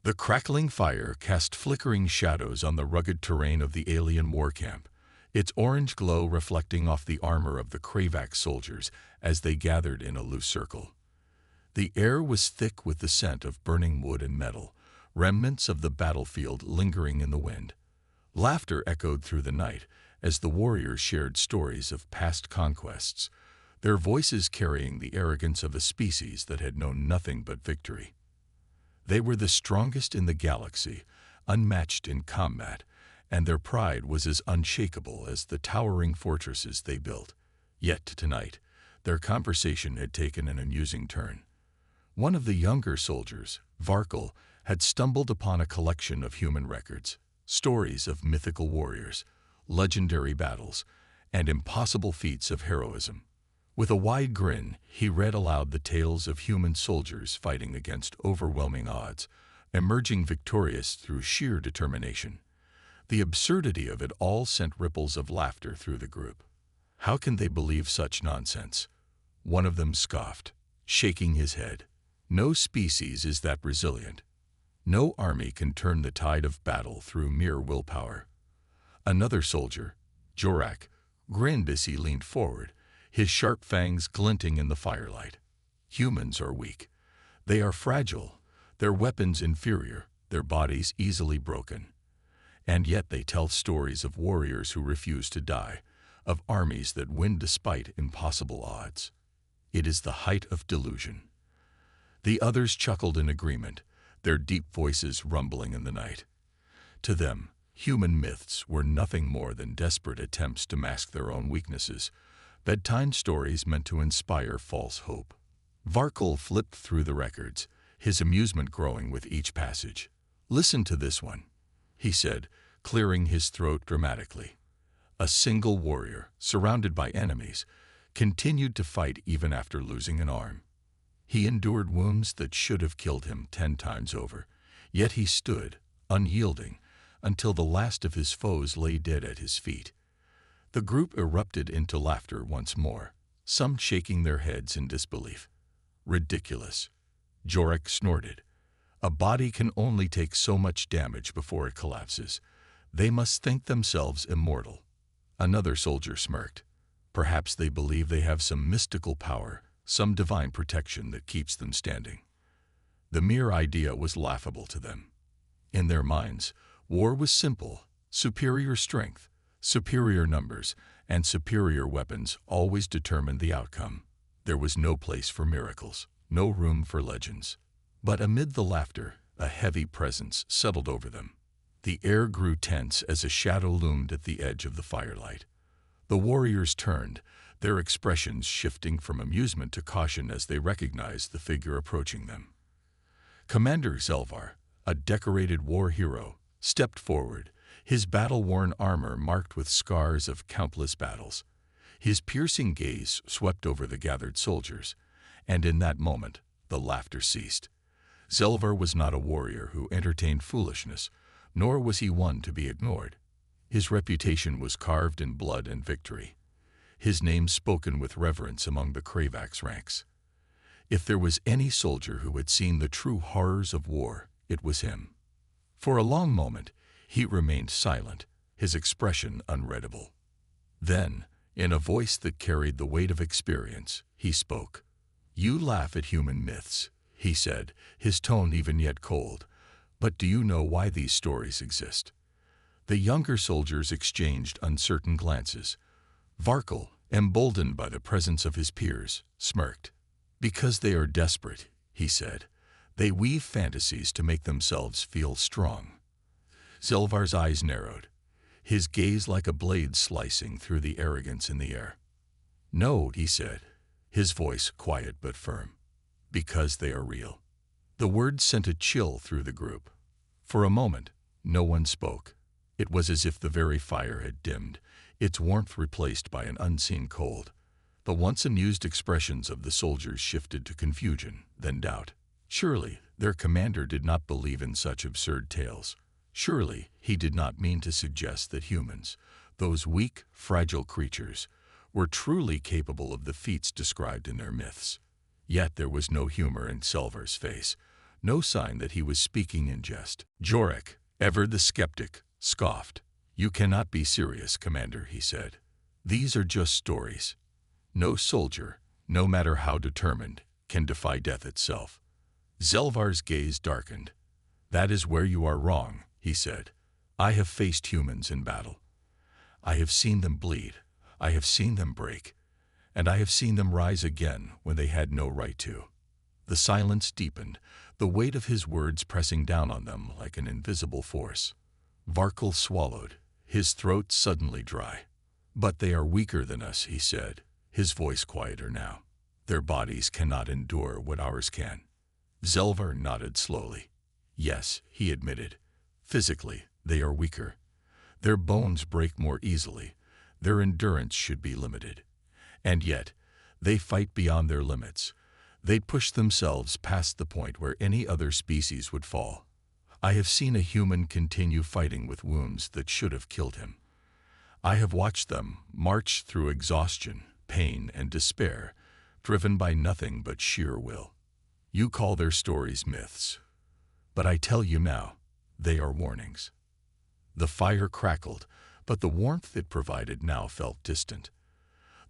The crackling fire cast flickering shadows on the rugged terrain of the alien war camp, its orange glow reflecting off the armor of the Kravax soldiers as they gathered in a loose circle. The air was thick with the scent of burning wood and metal, remnants of the battlefield lingering in the wind. Laughter echoed through the night as the warriors shared stories of past conquests, their voices carrying the arrogance of a species that had known nothing but victory. They were the strongest in the galaxy, unmatched in combat, and their pride was as unshakable as the towering fortresses they built. Yet tonight, their conversation had taken an amusing turn. One of the younger soldiers, Varkle, had stumbled upon a collection of human records, stories of mythical warriors, legendary battles, and impossible feats of heroism. With a wide grin, he read aloud the tales of human soldiers fighting against overwhelming odds, emerging victorious through sheer determination. The absurdity of it all sent ripples of laughter through the group. How can they believe such nonsense? One of them scoffed, shaking his head. No species is that resilient. No army can turn the tide of battle through mere willpower. Another soldier, Jorak, grinned as he leaned forward, his sharp fangs glinting in the firelight. Humans are weak. They are fragile, their weapons inferior, their bodies easily broken. And yet they tell stories of warriors who refuse to die, of armies that win despite impossible odds. It is the height of delusion. The others chuckled in agreement, their deep voices rumbling in the night. To them, human myths were nothing more than desperate attempts to mask their own weaknesses, bedtime stories meant to inspire false hope. Varkle flipped through the records, his amusement growing with each passage. "Listen to this one," he said, clearing his throat dramatically. A single warrior, surrounded by enemies, continued to fight even after losing an arm. He endured wounds that should have killed him 10 times over, yet he stood, unyielding, until the last of his foes lay dead at his feet. The group erupted into laughter once more, some shaking their heads in disbelief. "Ridiculous," Jorak snorted. "A body can only take so much damage before it collapses. They must think themselves immortal." Another soldier smirked. "Perhaps they believe they have some mystical power, some divine protection that keeps them standing." The mere idea was laughable to them. In their minds, war was simple: superior strength, superior numbers, and superior weapons always determined the outcome. There was no place for miracles, no room for legends. But amid the laughter, a heavy presence settled over them. The air grew tense as a shadow loomed at the edge of the firelight. The warriors turned, their expressions shifting from amusement to caution as they recognized the figure approaching them. Commander Zelvar, a decorated war hero, stepped forward, his battle-worn armor marked with scars of countless battles. His piercing gaze swept over the gathered soldiers, and in that moment, the laughter ceased. Zelvar was not a warrior who entertained foolishness, nor was he one to be ignored. His reputation was carved in blood and victory, his name spoken with reverence among the Kravax ranks. If there was any soldier who had seen the true horrors of war, it was him. For a long moment, he remained silent, his expression unreadable. Then, in a voice that carried the weight of experience, he spoke. "You laugh at human myths," he said, his tone even yet cold. "But do you know why these stories exist?" The younger soldiers exchanged uncertain glances. Varkle, emboldened by the presence of his peers, smirked. "Because they are desperate," he said. "They weave fantasies to make themselves feel strong." Zelvar's eyes narrowed, his gaze like a blade slicing through the arrogance in the air. "No," he said, his voice quiet but firm. "Because they are real." The words sent a chill through the group. For a moment, no one spoke. It was as if the very fire had dimmed, its warmth replaced by an unseen cold. The once amused expressions of the soldiers shifted to confusion, then doubt. Surely, their commander did not believe in such absurd tales. Surely, he did not mean to suggest that humans, those weak, fragile creatures, were truly capable of the feats described in their myths. Yet there was no humor in Zelvar's face, no sign that he was speaking in jest. Jorek, ever the skeptic, scoffed. "You cannot be serious, Commander," he said. "These are just stories. No soldier, no matter how determined, can defy death itself." Zelvar's gaze darkened. "That is where you are wrong," he said. "I have faced humans in battle. I have seen them bleed. I have seen them break. And I have seen them rise again when they had no right to." The silence deepened, the weight of his words pressing down on them like an invisible force. Varkal swallowed, his throat suddenly dry. "But they are weaker than us," he said, his voice quieter now. "Their bodies cannot endure what ours can." Zelvar nodded slowly. "Yes," he admitted. "Physically, they are weaker. Their bones break more easily. Their endurance should be limited. And yet, they fight beyond their limits. They'd push themselves past the point where any other species would fall. I have seen a human continue fighting with wounds that should have killed him. I have watched them march through exhaustion, pain, and despair, driven by nothing but sheer will. You call their stories myths. But I tell you now, they are warnings." The fire crackled, but the warmth it provided now felt distant.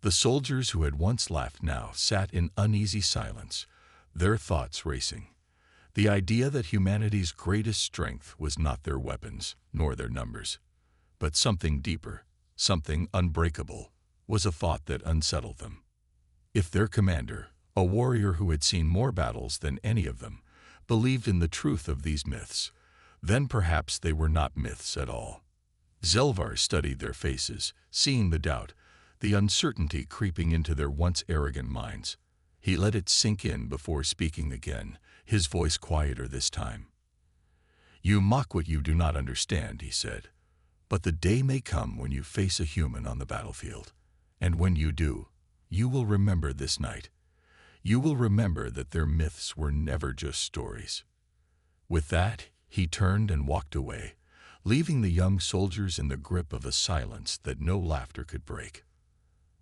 The soldiers who had once laughed now sat in uneasy silence, their thoughts racing. The idea that humanity's greatest strength was not their weapons, nor their numbers, but something deeper, something unbreakable, was a thought that unsettled them. If their commander, a warrior who had seen more battles than any of them, believed in the truth of these myths, then perhaps they were not myths at all. Zelvar studied their faces, seeing the doubt, the uncertainty creeping into their once arrogant minds. He let it sink in before speaking again, his voice quieter this time. "You mock what you do not understand," he said. "But the day may come when you face a human on the battlefield. And when you do, you will remember this night. You will remember that their myths were never just stories." With that, he turned and walked away, leaving the young soldiers in the grip of a silence that no laughter could break.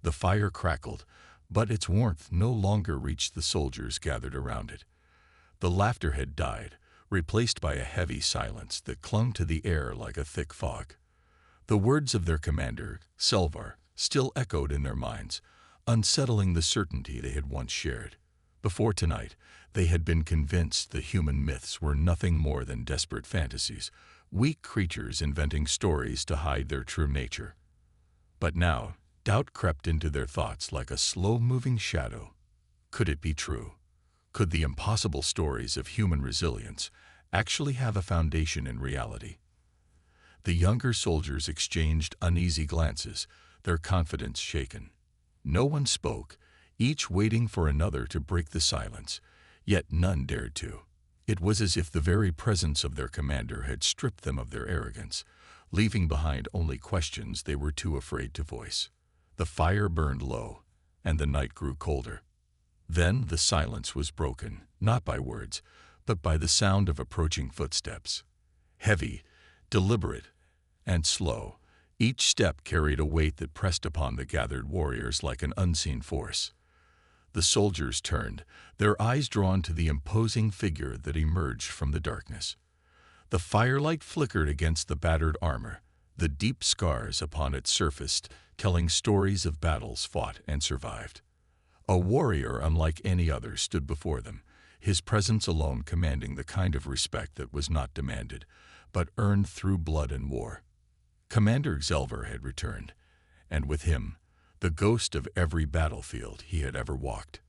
The fire crackled, but its warmth no longer reached the soldiers gathered around it. The laughter had died, replaced by a heavy silence that clung to the air like a thick fog. The words of their commander, Zelvar, still echoed in their minds, unsettling the certainty they had once shared. Before tonight, they had been convinced the human myths were nothing more than desperate fantasies, weak creatures inventing stories to hide their true nature. But now, doubt crept into their thoughts like a slow-moving shadow. Could it be true? Could the impossible stories of human resilience actually have a foundation in reality? The younger soldiers exchanged uneasy glances, their confidence shaken. No one spoke, each waiting for another to break the silence, yet none dared to. It was as if the very presence of their commander had stripped them of their arrogance, leaving behind only questions they were too afraid to voice. The fire burned low, and the night grew colder. Then the silence was broken, not by words, but by the sound of approaching footsteps. Heavy, deliberate, and slow, each step carried a weight that pressed upon the gathered warriors like an unseen force. The soldiers turned, their eyes drawn to the imposing figure that emerged from the darkness. The firelight flickered against the battered armor, the deep scars upon its surface telling stories of battles fought and survived. A warrior unlike any other stood before them, his presence alone commanding the kind of respect that was not demanded, but earned through blood and war. Commander Zelvar had returned, and with him, the ghost of every battlefield he had ever walked.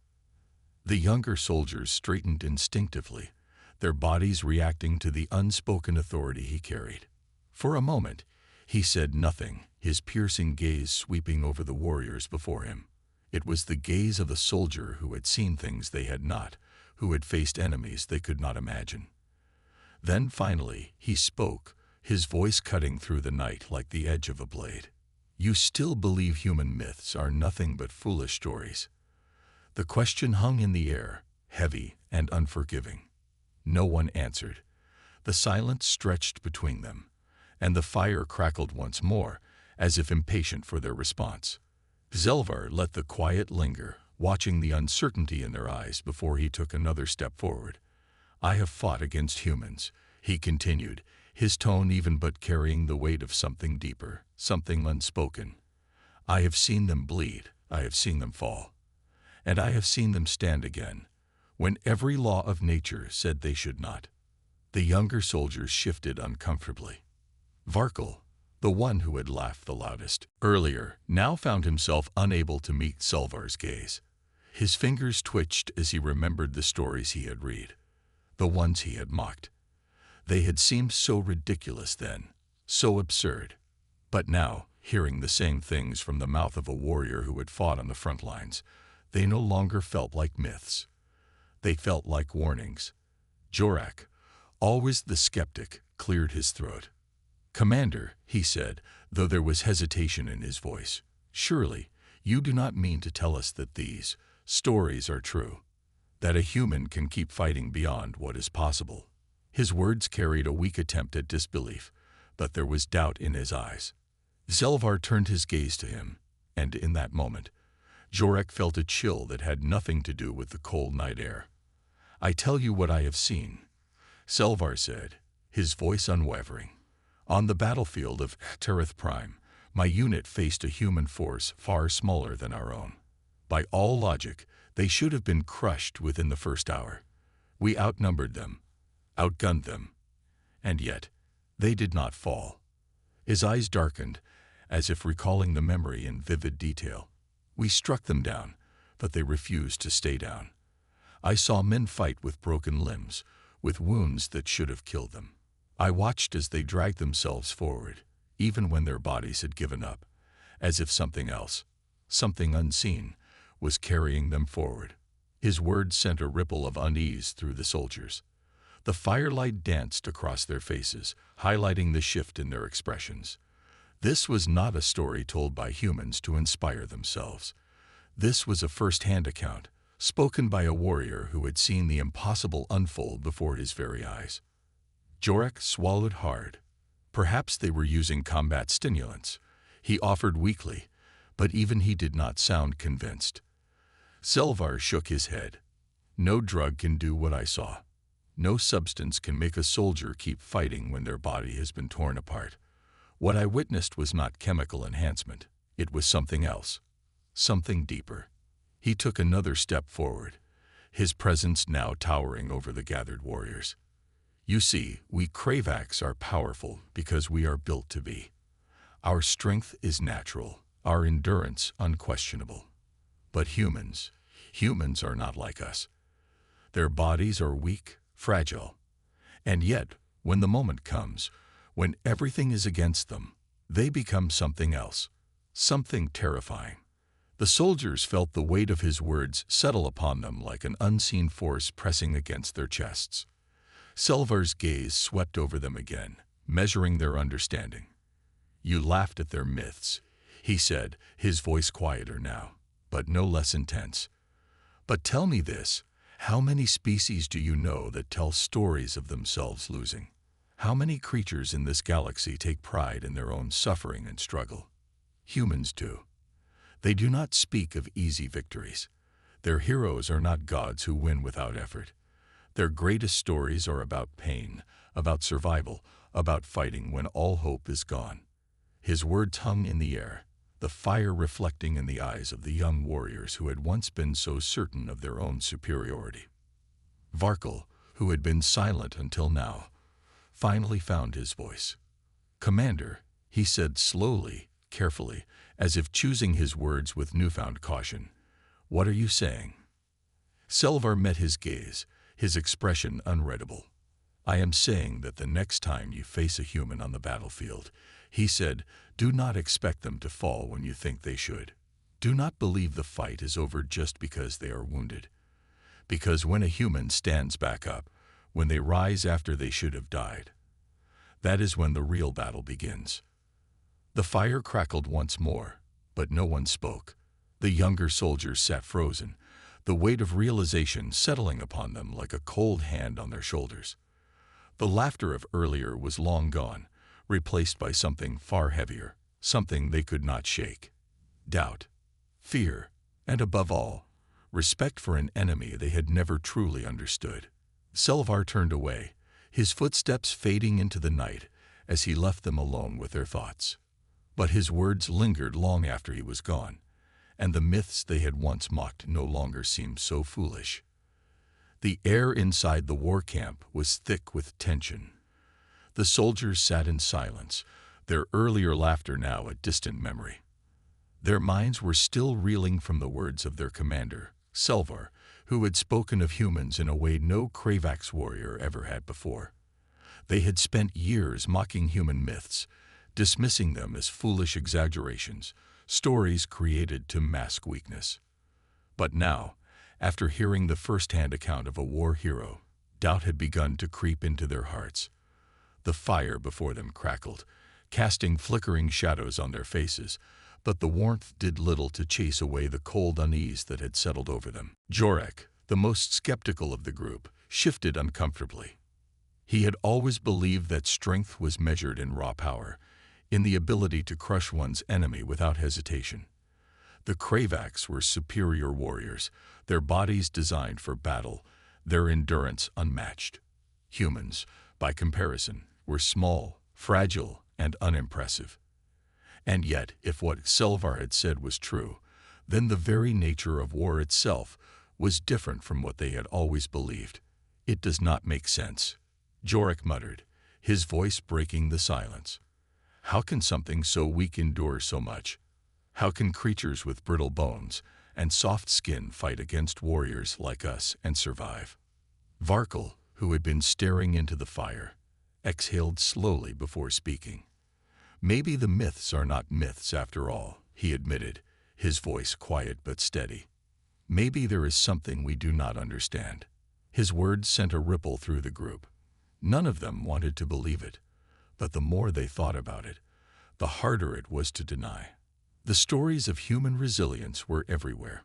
The younger soldiers straightened instinctively, their bodies reacting to the unspoken authority he carried. For a moment, he said nothing, his piercing gaze sweeping over the warriors before him. It was the gaze of a soldier who had seen things they had not, who had faced enemies they could not imagine. Then finally, he spoke, his voice cutting through the night like the edge of a blade. "You still believe human myths are nothing but foolish stories?" The question hung in the air, heavy and unforgiving. No one answered. The silence stretched between them, and the fire crackled once more, as if impatient for their response. Zelvar let the quiet linger, watching the uncertainty in their eyes before he took another step forward. I have fought against humans, he continued, his tone even but carrying the weight of something deeper, something unspoken. I have seen them bleed, I have seen them fall, and I have seen them stand again, when every law of nature said they should not. The younger soldiers shifted uncomfortably. Varkal, the one who had laughed the loudest earlier, now found himself unable to meet Selvar's gaze. His fingers twitched as he remembered the stories he had read, the ones he had mocked. They had seemed so ridiculous then, so absurd. But now, hearing the same things from the mouth of a warrior who had fought on the front lines, they no longer felt like myths. They felt like warnings. Jorak, always the skeptic, cleared his throat. "Commander," he said, though there was hesitation in his voice, "surely you do not mean to tell us that these stories are true, that a human can keep fighting beyond what is possible?" His words carried a weak attempt at disbelief, but there was doubt in his eyes. Selvar turned his gaze to him, and in that moment, Jorak felt a chill that had nothing to do with the cold night air. "I tell you what I have seen," Selvar said, his voice unwavering. "On the battlefield of Terith Prime, my unit faced a human force far smaller than our own. By all logic, they should have been crushed within the first hour. We outnumbered them, outgunned them, and yet they did not fall." His eyes darkened, as if recalling the memory in vivid detail. "We struck them down, but they refused to stay down. I saw men fight with broken limbs, with wounds that should have killed them. I watched as they dragged themselves forward, even when their bodies had given up, as if something else, something unseen, was carrying them forward." His words sent a ripple of unease through the soldiers. The firelight danced across their faces, highlighting the shift in their expressions. This was not a story told by humans to inspire themselves. This was a first-hand account, spoken by a warrior who had seen the impossible unfold before his very eyes. Jorak swallowed hard. Perhaps they were using combat stimulants, he offered weakly, but even he did not sound convinced. Selvar shook his head. "No drug can do what I saw. No substance can make a soldier keep fighting when their body has been torn apart. What I witnessed was not chemical enhancement. It was something else, something deeper." He took another step forward, his presence now towering over the gathered warriors. "You see, we Kravaks are powerful because we are built to be. Our strength is natural, our endurance unquestionable. But humans are not like us. Their bodies are weak, fragile. And yet, when the moment comes, when everything is against them, they become something else, something terrifying." The soldiers felt the weight of his words settle upon them like an unseen force pressing against their chests. Selvar's gaze swept over them again, measuring their understanding. "You laughed at their myths," he said, his voice quieter now, but no less intense. "But tell me this, how many species do you know that tell stories of themselves losing? How many creatures in this galaxy take pride in their own suffering and struggle? Humans do. They do not speak of easy victories. Their heroes are not gods who win without effort. Their greatest stories are about pain, about survival, about fighting when all hope is gone." His words hung in the air, the fire reflecting in the eyes of the young warriors who had once been so certain of their own superiority. Varkal, who had been silent until now, finally found his voice. "Commander," he said slowly, carefully, as if choosing his words with newfound caution, "what are you saying?" Selvar met his gaze, his expression unreadable. "I am saying that the next time you face a human on the battlefield," he said, "do not expect them to fall when you think they should. Do not believe the fight is over just because they are wounded. Because when a human stands back up, when they rise after they should have died, that is when the real battle begins." The fire crackled once more, but no one spoke. The younger soldiers sat frozen, the weight of realization settling upon them like a cold hand on their shoulders. The laughter of earlier was long gone, replaced by something far heavier, something they could not shake. Doubt, fear, and above all, respect for an enemy they had never truly understood. Selvar turned away, his footsteps fading into the night as he left them alone with their thoughts. But his words lingered long after he was gone, and the myths they had once mocked no longer seemed so foolish. The air inside the war camp was thick with tension. The soldiers sat in silence, their earlier laughter now a distant memory. Their minds were still reeling from the words of their commander, Selvar, who had spoken of humans in a way no Kravax warrior ever had before. They had spent years mocking human myths, dismissing them as foolish exaggerations, stories created to mask weakness. But now, after hearing the first-hand account of a war hero, doubt had begun to creep into their hearts. The fire before them crackled, casting flickering shadows on their faces, but the warmth did little to chase away the cold unease that had settled over them. Jorek, the most skeptical of the group, shifted uncomfortably. He had always believed that strength was measured in raw power, in the ability to crush one's enemy without hesitation. The Kravax were superior warriors, their bodies designed for battle, their endurance unmatched. Humans, by comparison, were small, fragile, and unimpressive. And yet, if what Selvar had said was true, then the very nature of war itself was different from what they had always believed. It does not make sense, Jorek muttered, his voice breaking the silence. How can something so weak endure so much? How can creatures with brittle bones and soft skin fight against warriors like us and survive? Varkal, who had been staring into the fire, exhaled slowly before speaking. Maybe the myths are not myths after all, he admitted, his voice quiet but steady. Maybe there is something we do not understand. His words sent a ripple through the group. None of them wanted to believe it, but the more they thought about it, the harder it was to deny. The stories of human resilience were everywhere.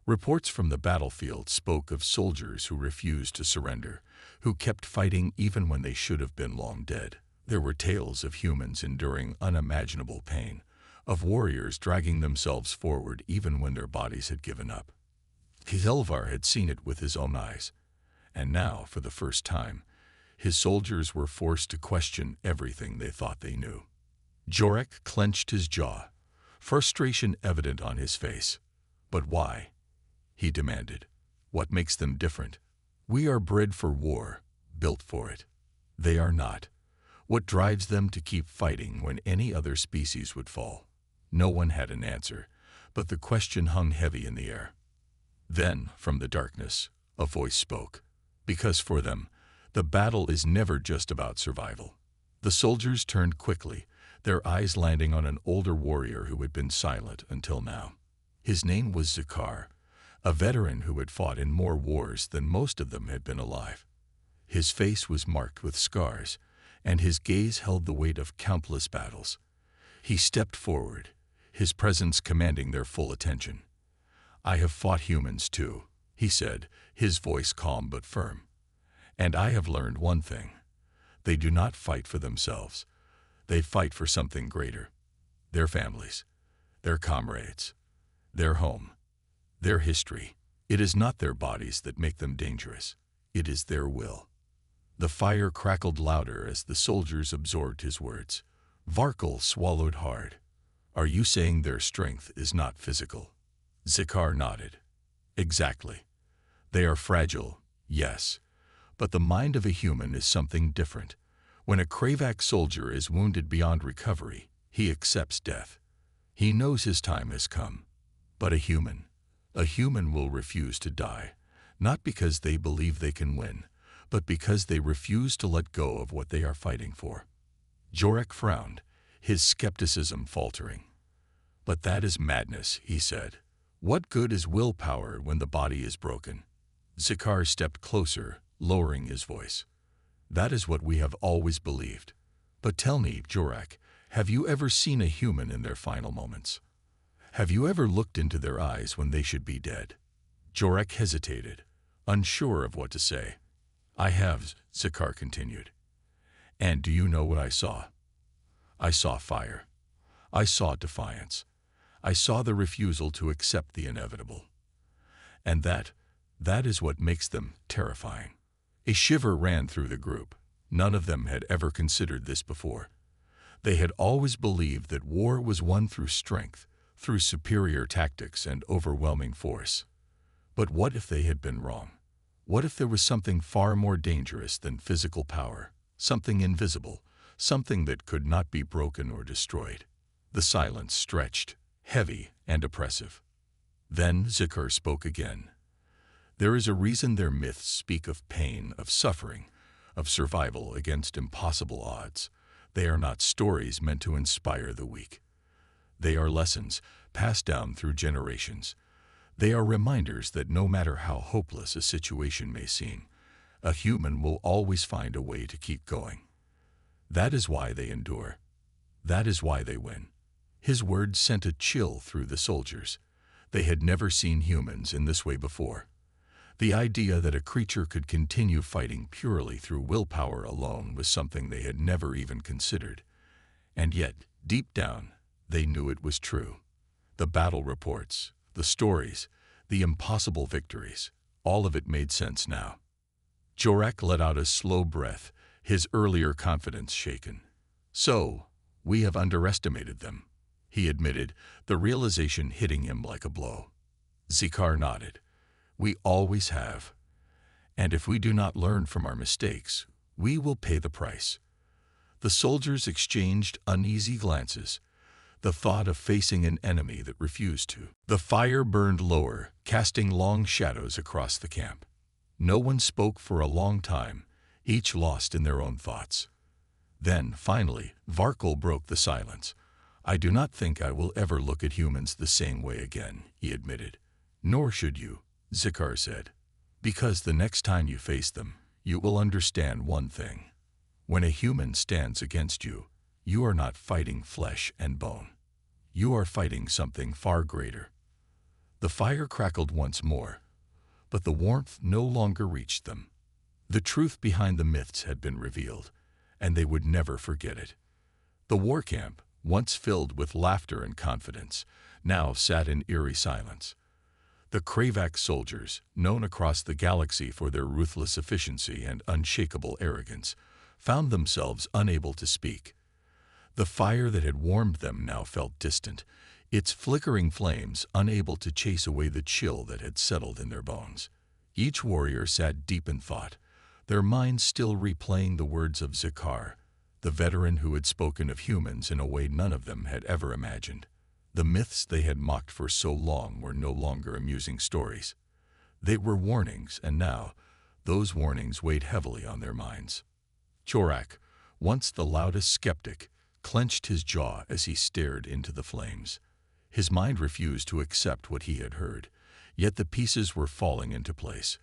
Reports from the battlefield spoke of soldiers who refused to surrender, who kept fighting even when they should have been long dead. There were tales of humans enduring unimaginable pain, of warriors dragging themselves forward even when their bodies had given up. Selvar had seen it with his own eyes, and now, for the first time, his soldiers were forced to question everything they thought they knew. Jorek clenched his jaw, frustration evident on his face. But why? He demanded. What makes them different? We are bred for war, built for it. They are not. What drives them to keep fighting when any other species would fall? No one had an answer, but the question hung heavy in the air. Then, from the darkness, a voice spoke. Because for them, the battle is never just about survival. The soldiers turned quickly, their eyes landing on an older warrior who had been silent until now. His name was Zakar, a veteran who had fought in more wars than most of them had been alive. His face was marked with scars, and his gaze held the weight of countless battles. He stepped forward, his presence commanding their full attention. I have fought humans too, he said, his voice calm but firm. And I have learned one thing. They do not fight for themselves. They fight for something greater. Their families, their comrades, their home, their history. It is not their bodies that make them dangerous. It is their will. The fire crackled louder as the soldiers absorbed his words. Varkal swallowed hard. Are you saying their strength is not physical? Zakar nodded. Exactly. They are fragile, yes. But the mind of a human is something different. When a Kravax soldier is wounded beyond recovery, he accepts death. He knows his time has come. But a human will refuse to die, not because they believe they can win, but because they refuse to let go of what they are fighting for. Jorek frowned, his skepticism faltering. But that is madness, he said. What good is willpower when the body is broken? Zakar stepped closer, lowering his voice. That is what we have always believed. But tell me, Jorek, have you ever seen a human in their final moments? Have you ever looked into their eyes when they should be dead? Jorek hesitated, unsure of what to say. I have, Zakar continued. And do you know what I saw? I saw fire. I saw defiance. I saw the refusal to accept the inevitable. And that is what makes them terrifying. A shiver ran through the group. None of them had ever considered this before. They had always believed that war was won through strength, through superior tactics and overwhelming force. But what if they had been wrong? What if there was something far more dangerous than physical power, something invisible, something that could not be broken or destroyed? The silence stretched, heavy and oppressive. Then Zikar spoke again. There is a reason their myths speak of pain, of suffering, of survival against impossible odds. They are not stories meant to inspire the weak. They are lessons passed down through generations. They are reminders that no matter how hopeless a situation may seem, a human will always find a way to keep going. That is why they endure. That is why they win. His words sent a chill through the soldiers. They had never seen humans in this way before. The idea that a creature could continue fighting purely through willpower alone was something they had never even considered. And yet, deep down, they knew it was true. The battle reports, the stories, the impossible victories, all of it made sense now. Jorak let out a slow breath, his earlier confidence shaken. So, we have underestimated them, he admitted, the realization hitting him like a blow. Zikar nodded. We always have. And if we do not learn from our mistakes, we will pay the price. The soldiers exchanged uneasy glances, the thought of facing an enemy that refused to. The fire burned lower, casting long shadows across the camp. No one spoke for a long time, each lost in their own thoughts. Then, finally, Varkol broke the silence. I do not think I will ever look at humans the same way again, he admitted. Nor should you, Zikar said. Because the next time you face them, you will understand one thing. When a human stands against you, you are not fighting flesh and bone. You are fighting something far greater. The fire crackled once more, but the warmth no longer reached them. The truth behind the myths had been revealed, and they would never forget it. The war camp, once filled with laughter and confidence, now sat in eerie silence. The Kravak soldiers, known across the galaxy for their ruthless efficiency and unshakable arrogance, found themselves unable to speak. The fire that had warmed them now felt distant, its flickering flames unable to chase away the chill that had settled in their bones. Each warrior sat deep in thought, their minds still replaying the words of Zikar, the veteran who had spoken of humans in a way none of them had ever imagined. The myths they had mocked for so long were no longer amusing stories. They were warnings, and now, those warnings weighed heavily on their minds. Jorak, once the loudest skeptic, clenched his jaw as he stared into the flames. His mind refused to accept what he had heard, yet the pieces were falling into place,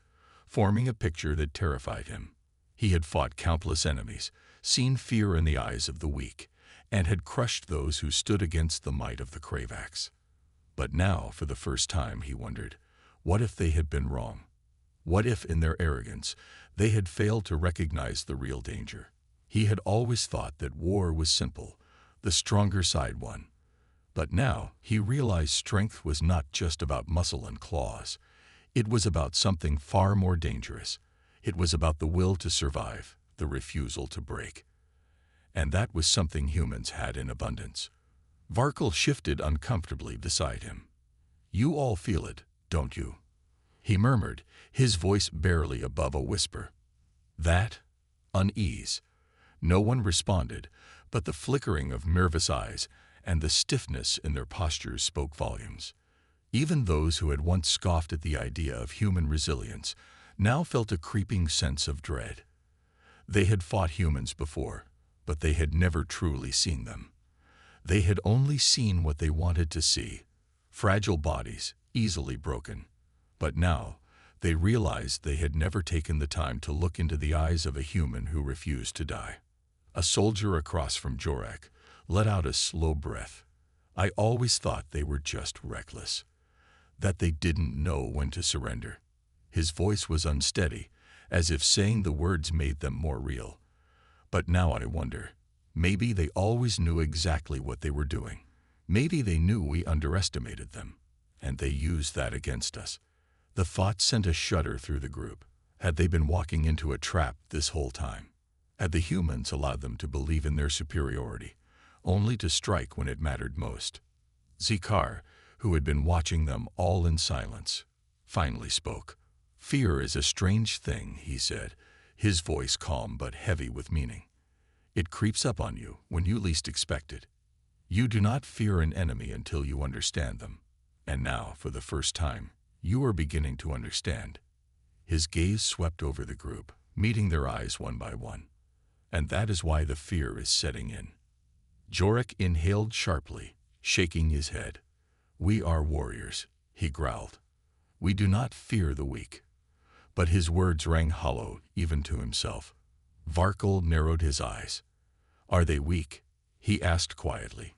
forming a picture that terrified him. He had fought countless enemies, seen fear in the eyes of the weak, and had crushed those who stood against the might of the Kravaks. But now, for the first time, he wondered, what if they had been wrong? What if, in their arrogance, they had failed to recognize the real danger? He had always thought that war was simple, the stronger side won. But now, he realized strength was not just about muscle and claws. It was about something far more dangerous. It was about the will to survive, the refusal to break. And that was something humans had in abundance. Varkol shifted uncomfortably beside him. You all feel it, don't you? He murmured, his voice barely above a whisper. That? Unease. No one responded, but the flickering of nervous eyes and the stiffness in their postures spoke volumes. Even those who had once scoffed at the idea of human resilience now felt a creeping sense of dread. They had fought humans before, but they had never truly seen them. They had only seen what they wanted to see, fragile bodies, easily broken. But now, they realized they had never taken the time to look into the eyes of a human who refused to die. A soldier across from Jorak let out a slow breath. I always thought they were just reckless, that they didn't know when to surrender. His voice was unsteady, as if saying the words made them more real. But now I wonder, maybe they always knew exactly what they were doing. Maybe they knew we underestimated them, and they used that against us. The thought sent a shudder through the group. Had they been walking into a trap this whole time? Had the humans allowed them to believe in their superiority, only to strike when it mattered most? Zikar, who had been watching them all in silence, finally spoke. "Fear is a strange thing," he said, his voice calm but heavy with meaning. "It creeps up on you when you least expect it. You do not fear an enemy until you understand them. And now, for the first time, you are beginning to understand." His gaze swept over the group, meeting their eyes one by one. "And that is why the fear is setting in." Jorek inhaled sharply, shaking his head. "We are warriors," he growled. "We do not fear the weak." But his words rang hollow even to himself. Varkol narrowed his eyes. "Are they weak?" he asked quietly.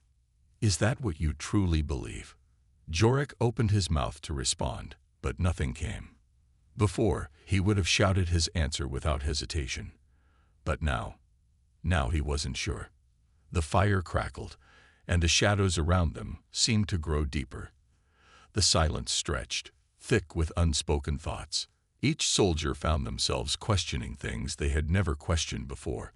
"Is that what you truly believe?" Jorek opened his mouth to respond, but nothing came. Before, he would have shouted his answer without hesitation. But now he wasn't sure. The fire crackled, and the shadows around them seemed to grow deeper. The silence stretched, thick with unspoken thoughts. Each soldier found themselves questioning things they had never questioned before.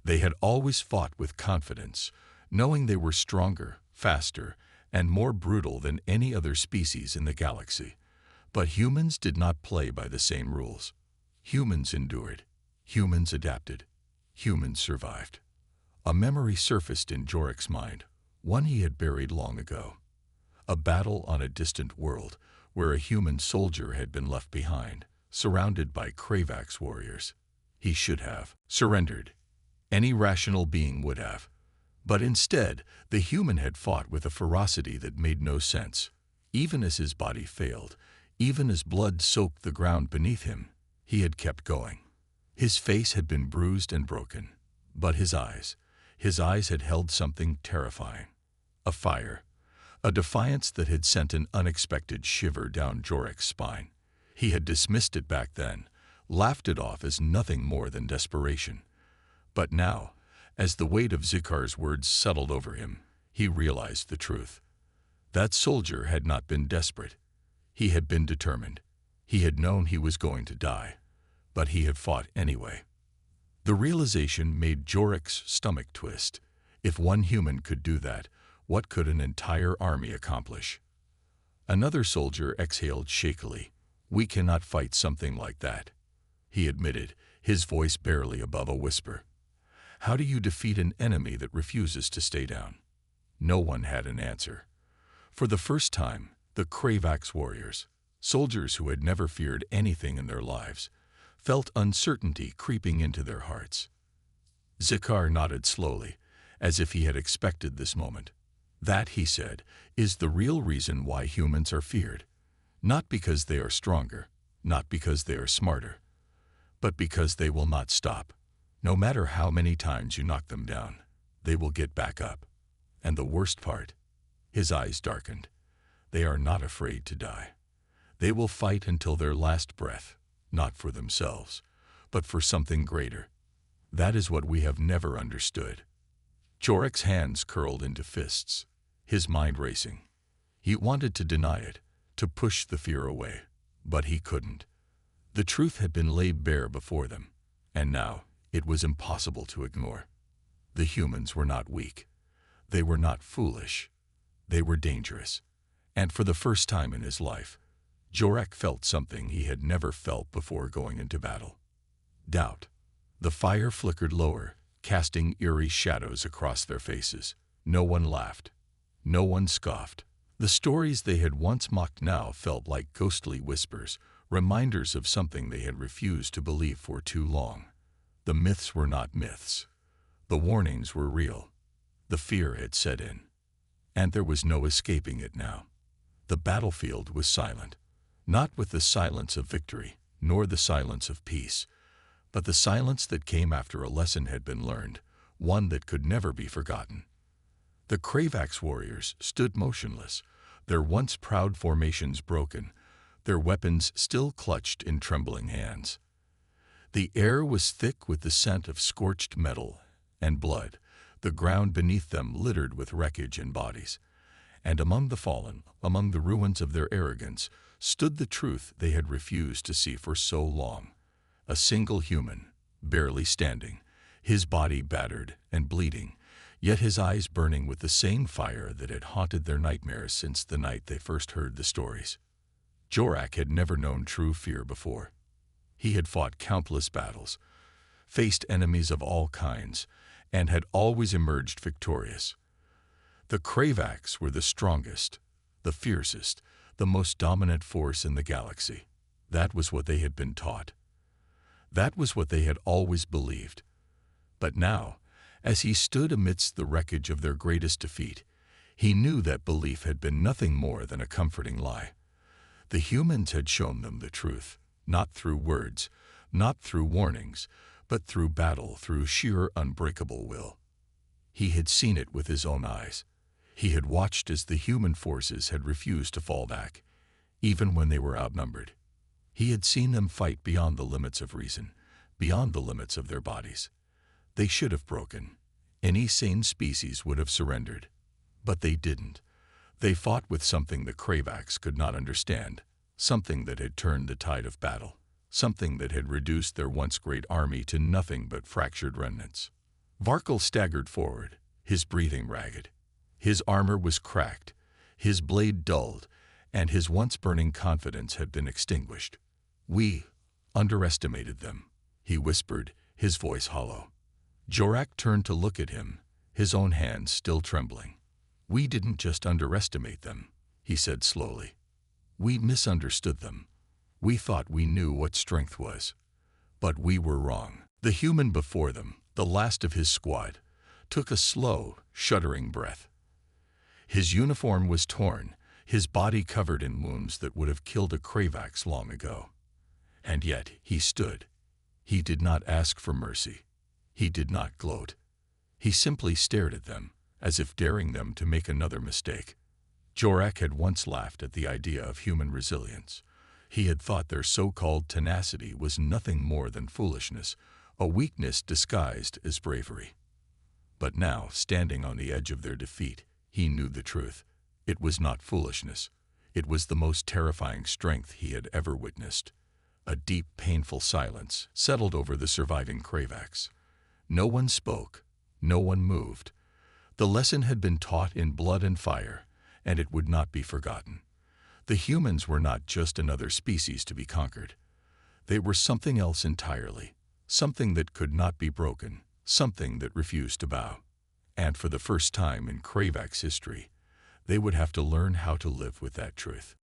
They had always fought with confidence, knowing they were stronger, faster, and more brutal than any other species in the galaxy. But humans did not play by the same rules. Humans endured. Humans adapted. Humans survived. A memory surfaced in Jorek's mind, one he had buried long ago. A battle on a distant world where a human soldier had been left behind, surrounded by Kravak's warriors. He should have surrendered. Any rational being would have. But instead, the human had fought with a ferocity that made no sense. Even as his body failed, even as blood soaked the ground beneath him, he had kept going. His face had been bruised and broken, but his eyes had held something terrifying. A fire, a defiance that had sent an unexpected shiver down Jorek's spine. He had dismissed it back then, laughed it off as nothing more than desperation. But now, as the weight of Zikar's words settled over him, he realized the truth. That soldier had not been desperate. He had been determined. He had known he was going to die, but he had fought anyway. The realization made Jorek's stomach twist. If one human could do that, what could an entire army accomplish? Another soldier exhaled shakily. "We cannot fight something like that," he admitted, his voice barely above a whisper. "How do you defeat an enemy that refuses to stay down?" No one had an answer. For the first time, the Kravak's warriors, soldiers who had never feared anything in their lives, felt uncertainty creeping into their hearts. Zikar nodded slowly, as if he had expected this moment. "That," he said, "is the real reason why humans are feared. Not because they are stronger, not because they are smarter, but because they will not stop. No matter how many times you knock them down, they will get back up. And the worst part," his eyes darkened, "they are not afraid to die. They will fight until their last breath, not for themselves, but for something greater. That is what we have never understood." Jorek's hands curled into fists, his mind racing. He wanted to deny it, to push the fear away, but he couldn't. The truth had been laid bare before them, and now it was impossible to ignore. The humans were not weak. They were not foolish. They were dangerous. And for the first time in his life, Jorek felt something he had never felt before going into battle. Doubt. The fire flickered lower, casting eerie shadows across their faces. No one laughed. No one scoffed. The stories they had once mocked now felt like ghostly whispers, reminders of something they had refused to believe for too long. The myths were not myths. The warnings were real. The fear had set in. And there was no escaping it now. The battlefield was silent. Not with the silence of victory, nor the silence of peace, but the silence that came after a lesson had been learned, one that could never be forgotten. The Kravak's warriors stood motionless, their once proud formations broken, their weapons still clutched in trembling hands. The air was thick with the scent of scorched metal and blood, the ground beneath them littered with wreckage and bodies. And among the fallen, among the ruins of their arrogance, stood the truth they had refused to see for so long. A single human, barely standing, his body battered and bleeding, yet his eyes burning with the same fire that had haunted their nightmares since the night they first heard the stories. Jorak had never known true fear before. He had fought countless battles, faced enemies of all kinds, and had always emerged victorious. The Kravaks were the strongest, the fiercest, the most dominant force in the galaxy. That was what they had been taught. That was what they had always believed. But now, as he stood amidst the wreckage of their greatest defeat, he knew that belief had been nothing more than a comforting lie. The humans had shown them the truth, not through words, not through warnings, but through battle, through sheer unbreakable will. He had seen it with his own eyes. He had watched as the human forces had refused to fall back, even when they were outnumbered. He had seen them fight beyond the limits of reason, beyond the limits of their bodies. They should have broken. Any sane species would have surrendered. But they didn't. They fought with something the Kravaks could not understand, something that had turned the tide of battle, something that had reduced their once great army to nothing but fractured remnants. Varkal staggered forward, his breathing ragged. His armor was cracked, his blade dulled, and his once burning confidence had been extinguished. "We underestimated them," he whispered, his voice hollow. Jorak turned to look at him, his own hands still trembling. "We didn't just underestimate them," he said slowly. "We misunderstood them. We thought we knew what strength was. But we were wrong." The human before them, the last of his squad, took a slow, shuddering breath. His uniform was torn, his body covered in wounds that would have killed a Kravaks long ago. And yet he stood. He did not ask for mercy. He did not gloat. He simply stared at them, as if daring them to make another mistake. Jorak had once laughed at the idea of human resilience. He had thought their so-called tenacity was nothing more than foolishness, a weakness disguised as bravery. But now, standing on the edge of their defeat, he knew the truth. It was not foolishness. It was the most terrifying strength he had ever witnessed. A deep, painful silence settled over the surviving Kravaks. No one spoke. No one moved. The lesson had been taught in blood and fire, and it would not be forgotten. The humans were not just another species to be conquered. They were something else entirely, something that could not be broken, something that refused to bow. And for the first time in Kravaks history, they would have to learn how to live with that truth.